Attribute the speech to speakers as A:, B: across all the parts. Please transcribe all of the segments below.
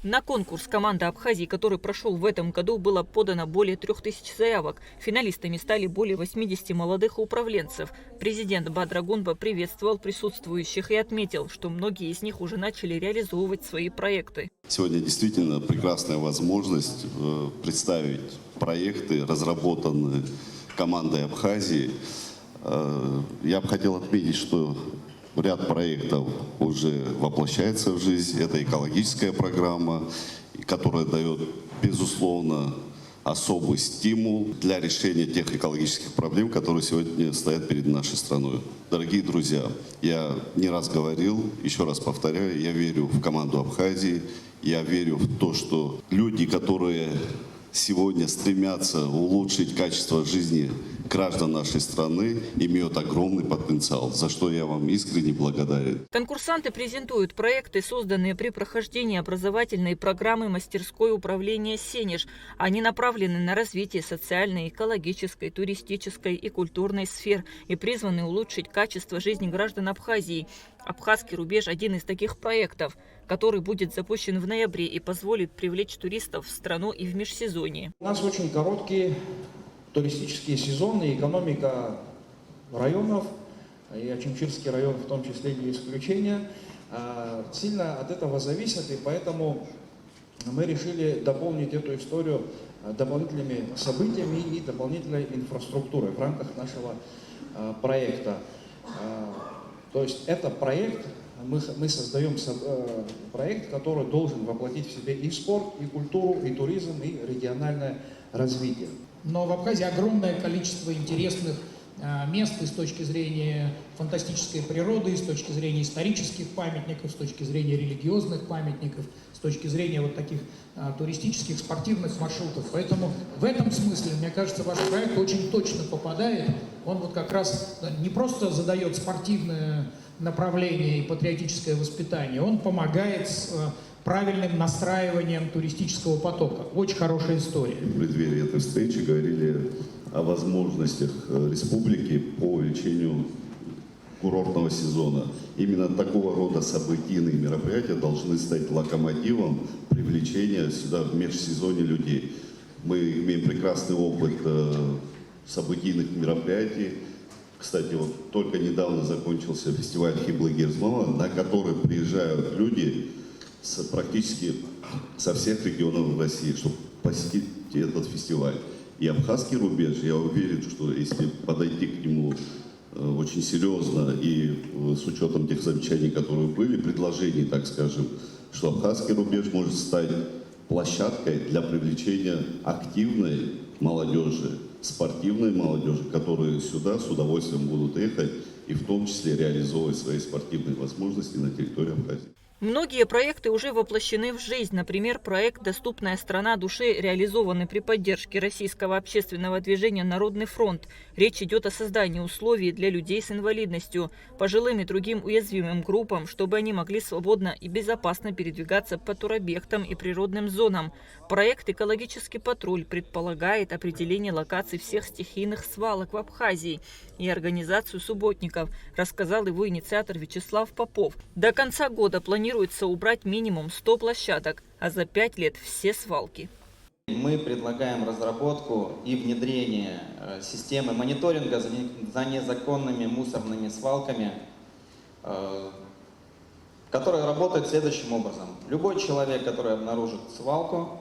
A: На конкурс команды Абхазии, который прошел в этом году, было подано более 3000 заявок. Финалистами стали более 80 молодых управленцев. Президент Бадра Гунба приветствовал присутствующих и отметил, что многие из них уже начали реализовывать свои проекты.
B: Сегодня действительно прекрасная возможность представить проекты, разработанные командой Абхазии. Я бы хотел отметить, что ряд проектов уже воплощается в жизнь. Это экологическая программа, которая дает, безусловно, особый стимул для решения тех экологических проблем, которые сегодня стоят перед нашей страной. Дорогие друзья, я не раз говорил, еще раз повторяю, я верю в команду Абхазии, я верю в то, что люди, которые сегодня стремятся улучшить качество жизни граждан нашей страны, имеют огромный потенциал, за что я вам искренне благодарен.
A: Конкурсанты презентуют проекты, созданные при прохождении образовательной программы мастерской управления «Сенеж». Они направлены на развитие социальной, экологической, туристической и культурной сфер и призваны улучшить качество жизни граждан Абхазии. «Абхазский рубеж» – один из таких проектов, который будет запущен в ноябре и позволит привлечь туристов в страну и в межсезонье.
C: У нас очень короткие туристические сезоны, и экономика районов, и Очимчирский район в том числе не исключение, сильно от этого зависит, и поэтому мы решили дополнить эту историю дополнительными событиями и дополнительной инфраструктурой в рамках нашего проекта. То есть это проект, мы создаем проект, который должен воплотить в себе и спорт, и культуру, и туризм, и региональное развитие.
D: Но в Абхазии огромное количество интересных мест и с точки зрения фантастической природы, и с точки зрения исторических памятников, с точки зрения религиозных памятников, с точки зрения вот таких туристических, спортивных маршрутов. Поэтому в этом смысле, мне кажется, ваш проект очень точно попадает. Он вот как раз не просто задает спортивное направление и патриотическое воспитание, он помогает с правильным настраиванием туристического потока. Очень хорошая история.
B: В преддверии этой встречи говорили о возможностях республики по увеличению курортного сезона. Именно такого рода событийные мероприятия должны стать локомотивом привлечения сюда в межсезонье людей. Мы имеем прекрасный опыт событийных мероприятий. Кстати, вот только недавно закончился фестиваль Хиблы-Герзмала, на который приезжают люди практически со всех регионов России, чтобы посетить этот фестиваль. И Абхазский рубеж, я уверен, что если подойти к нему очень серьезно и с учетом тех замечаний, которые были, предложений, так скажем, что Абхазский рубеж может стать площадкой для привлечения активной молодежи, спортивной молодежи, которые сюда с удовольствием будут ехать и в том числе реализовывать свои спортивные возможности на территории Абхазии.
A: Многие проекты уже воплощены в жизнь. Например, проект «Доступная страна души», реализованный при поддержке российского общественного движения «Народный фронт». Речь идет о создании условий для людей с инвалидностью, пожилым и другим уязвимым группам, чтобы они могли свободно и безопасно передвигаться по туробъектам и природным зонам. Проект «Экологический патруль» предполагает определение локаций всех стихийных свалок в Абхазии и организацию субботников, рассказал его инициатор Вячеслав Попов. До конца года планируется убрать минимум 100 площадок, а за 5 лет все свалки.
E: Мы предлагаем разработку и внедрение системы мониторинга за незаконными мусорными свалками, которая работает следующим образом. Любой человек, который обнаружит свалку,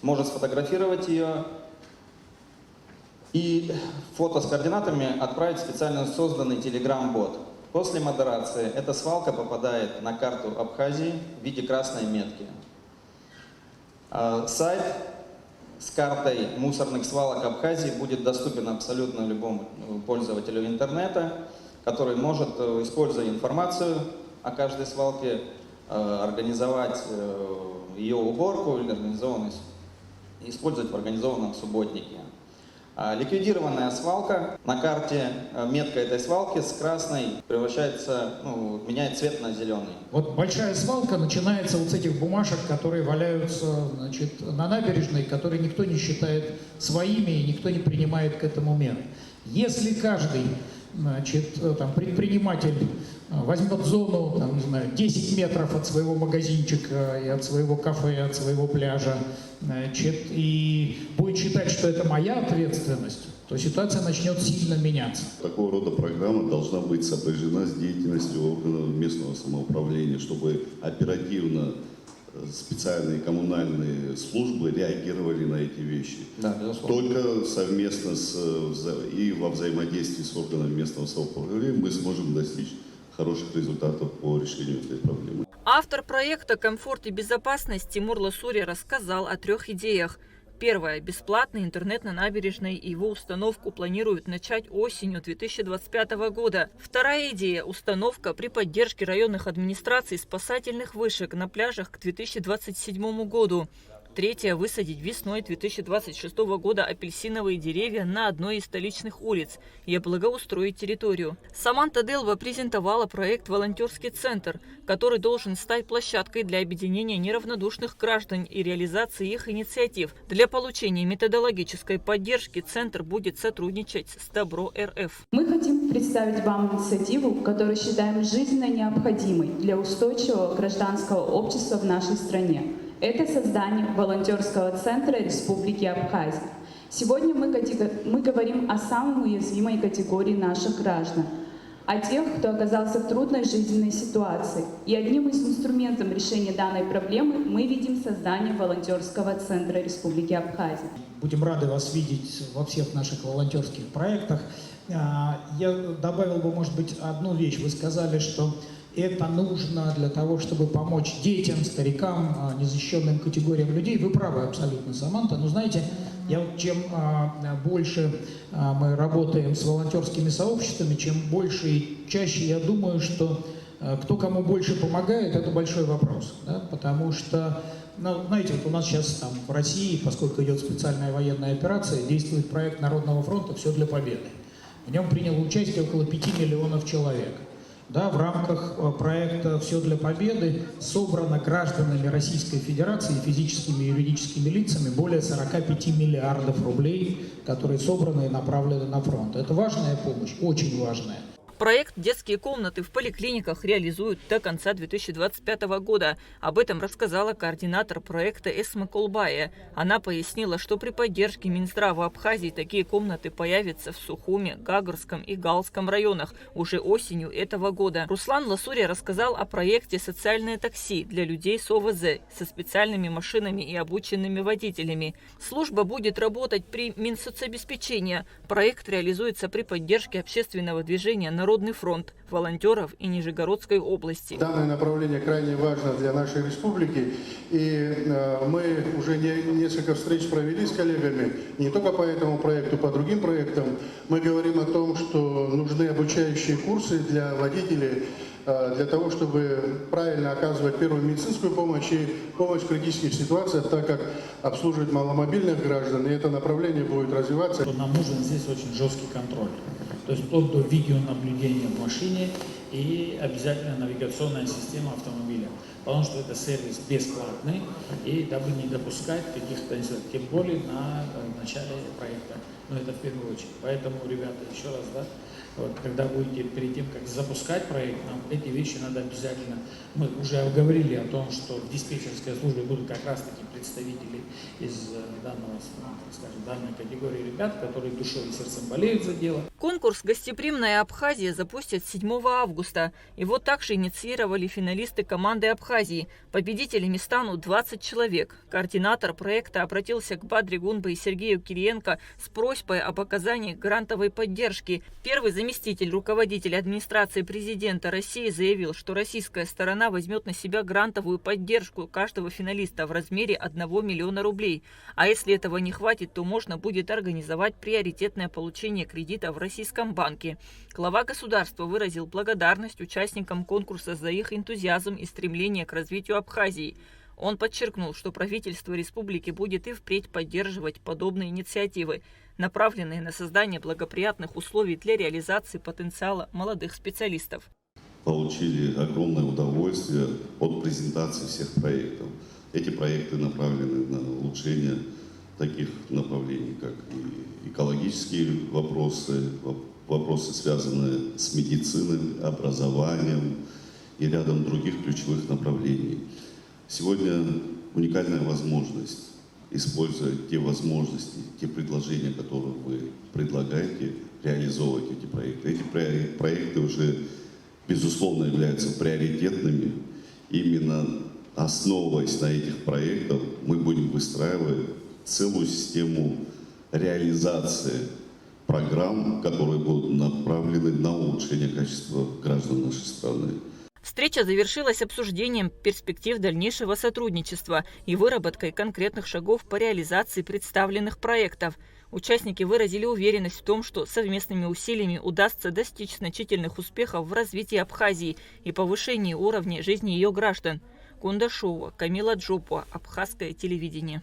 E: может сфотографировать ее и фото с координатами отправить в специально созданный Telegram-бот. После модерации эта свалка попадает на карту Абхазии в виде красной метки. Сайт с картой мусорных свалок Абхазии будет доступен абсолютно любому пользователю интернета, который может, используя информацию о каждой свалке, организовать ее уборку или использовать в организованном субботнике. Ликвидированная свалка на карте, метка этой свалки с красной превращается, меняет цвет на зеленый.
D: Вот большая свалка начинается вот с этих бумажек, которые валяются, значит, на набережной, которые никто не считает своими и никто не принимает к этому мер. Если каждый значит, там, предприниматель возьмет зону, там, не знаю, 10 метров от своего магазинчика и от своего кафе, и от своего пляжа, значит, и будет считать, что это моя ответственность, то ситуация начнет сильно меняться.
B: Такого рода программа должна быть сопряжена с деятельностью органов местного самоуправления, чтобы оперативно специальные коммунальные службы реагировали на эти вещи.
E: Да, безусловно.
B: Только совместно и во взаимодействии с органами местного самоуправления мы сможем достичь хороших результатов по решению этой проблемы.
A: Автор проекта «Комфорт и безопасность» Тимур Ласури рассказал о 3 идеях. Первое. Бесплатный интернет на набережной и его установку планируют начать осенью 2025 года. Вторая идея – установка при поддержке районных администраций спасательных вышек на пляжах к 2027 году. Третье – высадить весной 2026 года апельсиновые деревья на одной из столичных улиц и благоустроить территорию. Саманта Делва презентовала проект «Волонтерский центр», который должен стать площадкой для объединения неравнодушных граждан и реализации их инициатив. Для получения методологической поддержки Центр будет сотрудничать с Добро РФ.
F: Мы хотим представить вам инициативу, которую считаем жизненно необходимой для устойчивого гражданского общества в нашей стране. Это создание волонтерского центра Республики Абхазия. Сегодня мы говорим о самой уязвимой категории наших граждан, о тех, кто оказался в трудной жизненной ситуации. И одним из инструментов решения данной проблемы мы видим создание волонтерского центра Республики Абхазия.
D: Будем рады вас видеть во всех наших волонтерских проектах. Я добавил бы, может быть, одну вещь. Вы сказали, что это нужно для того, чтобы помочь детям, старикам, незащищенным категориям людей. Вы правы абсолютно, Саманта. Но знаете, чем больше мы работаем с волонтерскими сообществами, чем больше и чаще я думаю, что кто кому больше помогает, это большой вопрос. Да? Потому что, знаете, вот у нас сейчас там в России, поскольку идет специальная военная операция, действует проект Народного фронта «Все для победы». В нем приняло участие около 5 миллионов человек. Да, в рамках проекта «Все для победы» собрано гражданами Российской Федерации, физическими и юридическими лицами, более 45 миллиардов рублей, которые собраны и направлены на фронт. Это важная помощь, очень важная.
A: Проект «Детские комнаты в поликлиниках» реализуют до конца 2025 года. Об этом рассказала координатор проекта Эсма Колбая. Она пояснила, что при поддержке Минздрава Абхазии такие комнаты появятся в Сухуме, Гагарском и Галском районах уже осенью этого года. Руслан Ласури рассказал о проекте «Социальное такси» для людей с ОВЗ со специальными машинами и обученными водителями. Служба будет работать при Минсоцобеспечении. Проект реализуется при поддержке общественного движения «Народный фронт», волонтеров и Нижегородской области.
G: Данное направление крайне важно для нашей республики, и мы уже несколько встреч провели с коллегами, не только по этому проекту, по другим проектам. Мы говорим о том, что нужны обучающие курсы для водителей, для того, чтобы правильно оказывать первую медицинскую помощь и помощь в критических ситуациях, так как обслуживать маломобильных граждан, и это направление будет развиваться.
D: Нам нужен здесь очень жесткий контроль. То есть вплоть до видеонаблюдения в машине и обязательно навигационная система автомобиля. Потому что это сервис бесплатный, и дабы не допускать каких-то инцидентов, тем более на начале проекта. Но это в первую очередь. Поэтому, ребята, еще раз, да, вот, когда будете перед тем, как запускать проект, нам эти вещи надо обязательно. Мы уже говорили о том, что в диспетчерской службе будут как раз-таки представители из данной категории ребят, которые душой и сердцем болеют за дело.
A: Конкурс «Гостеприимная Абхазия» запустят 7 августа. Его также инициировали финалисты команды Абхазии. Победителями станут 20 человек. Координатор проекта обратился к Бадре Гунбе и Сергею Кириенко с просьбой об оказании грантовой поддержки. Первый заместитель руководителя администрации президента России заявил, что российская сторона возьмет на себя грантовую поддержку каждого финалиста в размере 1 миллиона рублей. А если этого не хватит, то можно будет организовать приоритетное получение кредита в российском банке. Глава государства выразил благодарность участникам конкурса за их энтузиазм и стремление к развитию Абхазии. Он подчеркнул, что правительство республики будет и впредь поддерживать подобные инициативы, направленные на создание благоприятных условий для реализации потенциала молодых специалистов.
B: Получили огромное удовольствие от презентации всех проектов. Эти проекты направлены на улучшение таких направлений, как и экологические вопросы, вопросы, связанные с медициной, образованием и рядом других ключевых направлений. Сегодня уникальная возможность, используя те возможности, те предложения, которые вы предлагаете, реализовывать эти проекты. Эти проекты уже, безусловно, являются приоритетными. Именно основываясь на этих проектах, мы будем выстраивать целую систему реализации программ, которые будут направлены на улучшение качества граждан нашей страны.
A: Встреча завершилась обсуждением перспектив дальнейшего сотрудничества и выработкой конкретных шагов по реализации представленных проектов. Участники выразили уверенность в том, что совместными усилиями удастся достичь значительных успехов в развитии Абхазии и повышении уровня жизни ее граждан. Кундашова, Камила Джопуа, Абхазское телевидение.